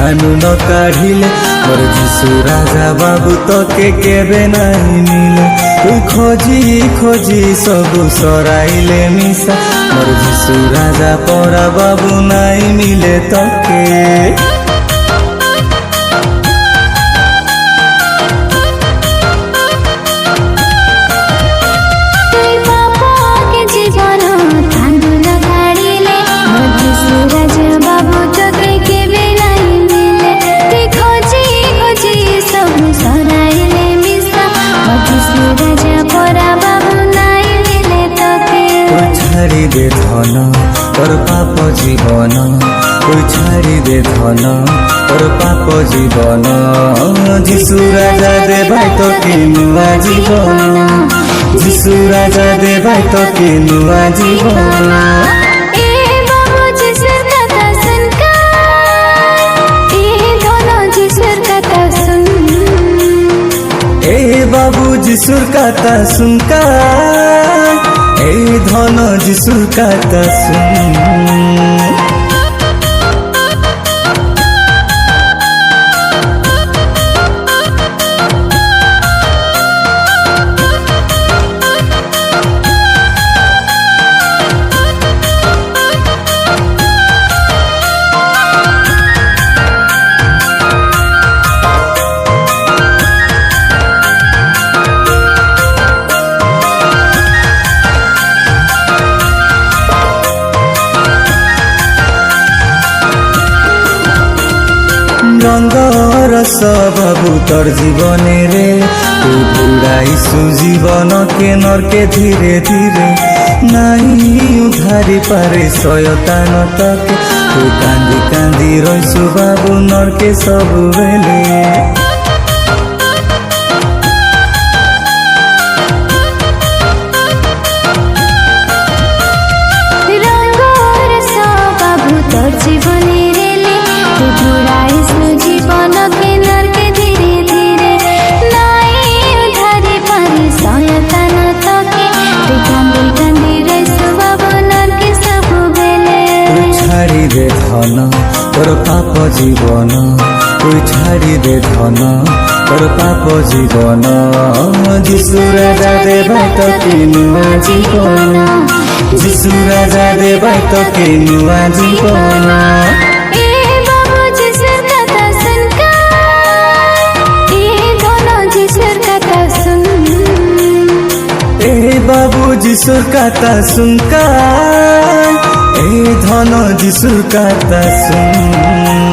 जीवाणु न काढ़िले मोर जीशु राजा बाबू तके केबे नहीं मिले तू खोजी खोजी सबु सराइले मिसा मोर जीशु राजा परा बाबू नहीं मिले तके छाड़ी दे धन तोर पाप जीवन कोई छाड़ी दे धन तोर पाप जीवन जीशु राजा दे भाई तो के नुआ जीवन जीशु राजा दे भाई तो के नुआ जीवन बाबू जीशुर कथा सुनका ए धन जीशुर कथा सुन रंगर सबू तोर जीवन रे तू बुड़ाईसु जीवन के नरके धीरे धीरे नहीं उधारी पारे शयतान तके तू कांदी कांदी रहीसु बाबू नरके सबु बेले छाड़ी दे धन तोर पाप जीवन कोई छाड़ी दे धन तोर पाप जीवन जीशु राजा दे भाई तो के नुआ जीवन जीशु राजा दे भाई तो के नुआ जीवन बाबू जीशुर कथा सुनका ए धन जीशुर कथा सुन।